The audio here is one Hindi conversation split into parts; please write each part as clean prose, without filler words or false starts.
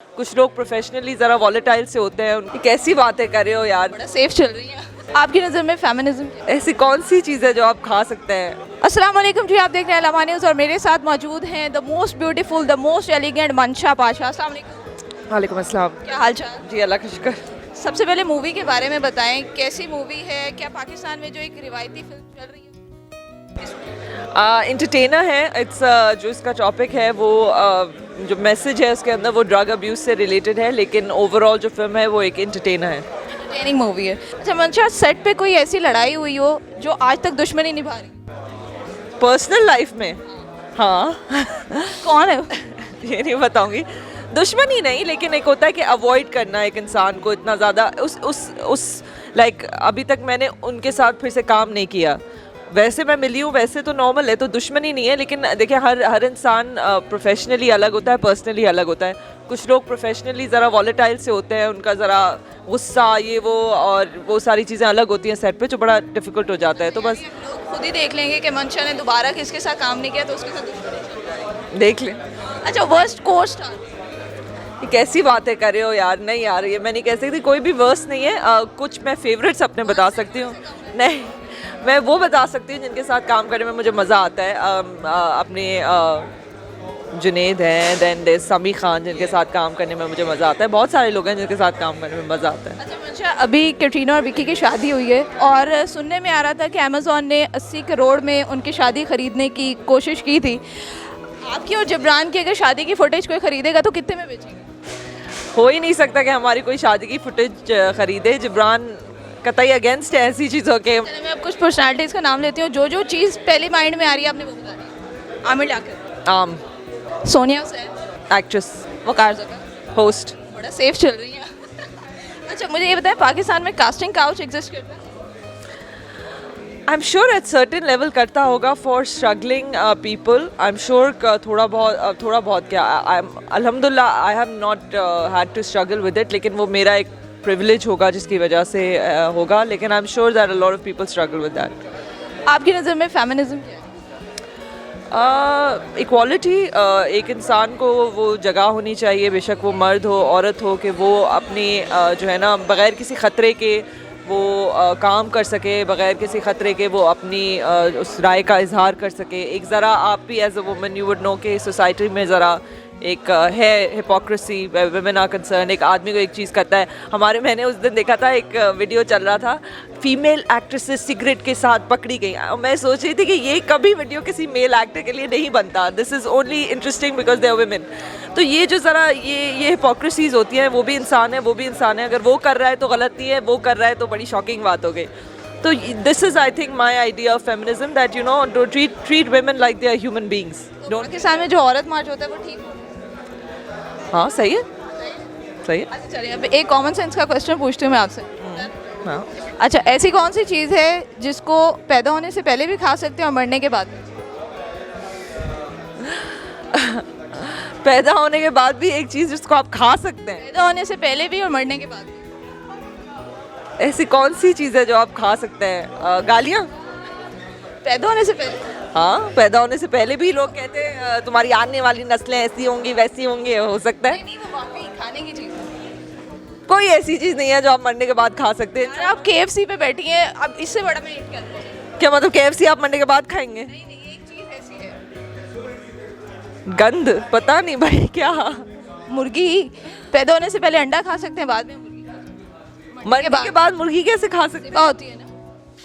कुछ लोग प्रोफेशनली ज़रा वॉलेटाइल से होते हैं, उनकी कैसी बातें कर रहे हो यार। बड़ा सेफ चल रही है। आपकी नज़र में फेमिनिज्म ऐसी कौन सी चीज़ है जो आप खा सकते हैं? अस्सलाम वालेकुम जी, आप देख रहे हैं लम्हा न्यूज़ और मेरे साथ मौजूद हैं the most beautiful the most elegant मंशा पाशा। अस्सलाम वालेकुम। वालेकुम अस्सलाम। क्या हाल चाल? जी अल्लाह का शुक्र। सबसे पहले मूवी के बारे में बताएं, कैसी मूवी है? क्या पाकिस्तान में जो एक रिवायती फिल्म चल रही है इंटरटेनर है। इट्स जो इसका टॉपिक है वो जो मैसेज है उसके अंदर वो ड्रग अब्यूज़ से रिलेटेड है, लेकिन ओवरऑल जो फिल्म है वो एक इंटरटेनर है। एंटरटेनिंग मूवी है। अच्छा मंशा, सेट पे कोई ऐसी लड़ाई हुई हो जो आज तक दुश्मनी निभा रही? पर्सनल लाइफ में? हाँ। कौन है? ये नहीं बताऊंगी। दुश्मनी नहीं, लेकिन एक होता है कि अवॉइड करना एक इंसान को इतना ज़्यादा उस लाइक अभी तक मैंने उनके साथ फिर से काम नहीं किया। वैसे मैं मिली हूँ, वैसे तो नॉर्मल है, तो दुश्मनी नहीं है। लेकिन देखिए हर इंसान प्रोफेशनली अलग होता है, पर्सनली अलग होता है। कुछ लोग प्रोफेशनली ज़रा वॉलेटाइल से होते हैं, उनका ज़रा गुस्सा ये वो और वो सारी चीज़ें अलग होती हैं सेट पे, जो बड़ा डिफ़िकल्ट हो जाता है। तो बस लोग खुद ही देख लेंगे कि मंशा ने दोबारा किसके साथ काम नहीं किया तो उसके साथ दुश्मनी चल रही है। देख लें। अच्छा, वर्स्ट को स्टार? ये कैसी बातें कर रहे हो यार? नहीं यार, ये मैं नहीं कह सकती, कोई भी वर्स नहीं है। कुछ मैं फेवरेट्स अपने बता सकती हूँ। नहीं, मैं वो बता सकती हूँ जिनके साथ काम करने में मुझे मज़ा आता है। अपने जुनेद हैं, देन देयर समी खान, जिनके साथ काम करने में मुझे मज़ा आता है। बहुत सारे लोग हैं जिनके साथ काम करने में मज़ा आता है। अच्छा मंशा, अभी कैटरीना और विक्की की शादी हुई है और सुनने में आ रहा था कि अमेज़ॉन ने 80 करोड़ में उनकी शादी खरीदने की कोशिश की थी। आपकी और जिब्रान की अगर शादी की फुटेज कोई खरीदेगा तो कितने में बेचेंगे? हो ही नहीं सकता कि हमारी कोई शादी की फुटेज खरीदे। जिब्रान कतई अगेंस्ट है ऐसी चीज़ों के। चलिए मैं अब कुछ पर्सनालिटीज़ का नाम लेती हूँ, जो चीज़ पहली माइंड में आ रही है आपने वो बता दी। आमिर लाकर, आम सोनिया हुसैन, एक्ट्रेस, वकार ज़फ़र, होस्ट। बड़ा सेफ चल रही है। अच्छा मुझे ये बताएं, पाकिस्तान में कास्टिंग काउच एग्जिस्ट करता है? I am sure at certain level करता होगा for struggling people. I am sure थोड़ा बहुत क्या, अल्हम्दुलिल्लाह I have not had to struggle with it, लेकिन वो मेरा एक प्रिविलेज होगा जिसकी वजह से होगा। लेकिन आई am sure that a lot of people struggle with that. आपकी नज़र में फेमिनिज्म क्या है? इक्वालिटी, एक इंसान को वो जगह होनी चाहिए, बेशक वो मर्द हो औरत हो, कि वो अपनी जो है ना बग़ैर किसी ख़तरे के वो काम कर सके, बग़ैर किसी ख़तरे के वो अपनी उस राय का इजहार कर सके। एक ज़रा आप भी as a woman you would know कि सोसाइटी में ज़रा एक है हिपोक्रेसी, वुमेन आर कंसर्न। एक आदमी को एक चीज़ करता है, मैंने उस दिन देखा था एक वीडियो चल रहा था, फीमेल एक्ट्रेसेस सिगरेट के साथ पकड़ी गई। मैं सोच रही थी कि ये कभी वीडियो किसी मेल एक्टर के लिए नहीं बनता। This is only interesting because they are women. तो ये जो ज़रा ये हिपोक्रेसीज होती हैं, वो भी इंसान है, वो भी इंसान है। अगर वो कर रहा है तो गलत नहीं है, वो कर रहा है तो बड़ी शॉकिंग बात हो गई। तो this is I think my idea of feminism, that you know don't treat women like they are human beings. Pakistan में जो औरत मार्च होता है वो ठीक है? हाँ सही है, सही है। अच्छा चलिए अब एक कॉमन सेंस का क्वेश्चन पूछती हूँ मैं आपसे। हाँ, अच्छा, ऐसी कौन सी चीज़ है जिसको पैदा होने से पहले भी खा सकते हैं और मरने के बाद भी? पैदा होने के बाद भी एक चीज़ जिसको आप खा सकते हैं? पैदा होने से पहले भी और मरने के बाद भी। ऐसी कौन सी चीज़ है जो आप खा सकते हैं? गालियाँ? पैदा होने से पहले? हाँ, पैदा होने से पहले भी लोग कहते हैं तुम्हारी आने वाली नस्लें ऐसी होंगी वैसी होंगी, हो सकता है। नहीं वो वाकई खाने की चीज़ है। कोई ऐसी चीज़ नहीं है जो आप मरने के बाद खा सकते हैं। यार आप KFC पे बैठी हैं, अब इससे बड़ा मैं हिट करता हूँ। क्या मतलब KFC आप मरने के बाद खाएंगे? नहीं नहीं, एक चीज़ ऐसी है। गंद पता नहीं भाई क्या। मुर्गी पैदा होने से पहले अंडा खा सकते हैं, बाद में मुर्गी खा सकते हैं। मरने के बाद मुर्गी कैसे खा सकते हैं? ज़िबा होती है ना।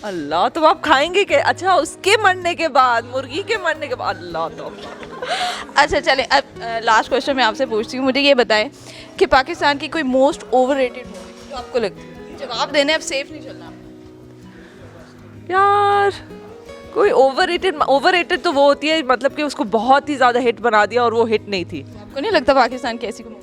अल्लाह, तो आप खाएंगे क्या? अच्छा, उसके मरने के बाद, मुर्गी के मरने के बाद, अल्लाह। तो अच्छा चलें, अब लास्ट क्वेश्चन मैं आपसे पूछती हूँ, मुझे ये बताएं कि पाकिस्तान की कोई मोस्ट ओवररेटेड मूवी जो आपको लगती है? जवाब देने, अब सेफ नहीं चलना यार, कोई ओवररेटेड तो वो होती है मतलब कि उसको बहुत ही ज़्यादा हिट बना दिया और वो हिट नहीं थी। आपको नहीं लगता पाकिस्तान की ऐसी कोई मूवी?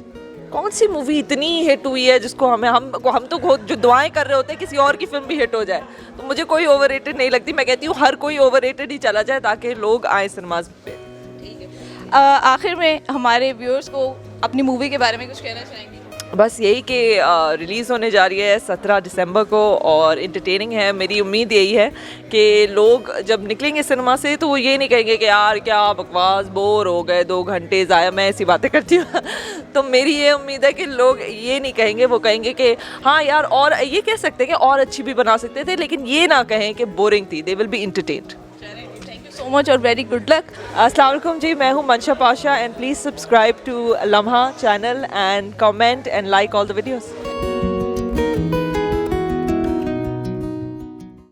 कौन सी मूवी इतनी हिट हुई है जिसको हम तो जो दुआएं कर रहे होते हैं किसी और की फिल्म भी हिट हो जाए। तो मुझे कोई ओवररेटेड नहीं लगती। मैं कहती हूँ हर कोई ओवररेटेड ही चला जाए ताकि लोग आए सिनेमाज पे। ठीक है, आखिर में हमारे व्यूअर्स को अपनी मूवी के बारे में कुछ कहना चाहेंगे? बस यही कि रिलीज़ होने जा रही है 17 दिसंबर को और इंटरटेनिंग है। मेरी उम्मीद यही है कि लोग जब निकलेंगे सिनेमा से तो वो ये नहीं कहेंगे कि यार क्या बकवास, बोर हो गए 2 घंटे ज़ाया, मैं ऐसी बातें करती हूँ तो मेरी ये उम्मीद है कि लोग ये नहीं कहेंगे, वो कहेंगे कि हाँ यार, और ये कह सकते हैं कि और अच्छी भी बना सकते थे, लेकिन ये ना कहें कि बोरिंग थी। They will be entertained. Thank you so much और वेरी गुड लक। अस्सलाम वालेकुम जी, मैं हूँ Mansha Pasha and please subscribe to Lamha channel and comment and like all the videos.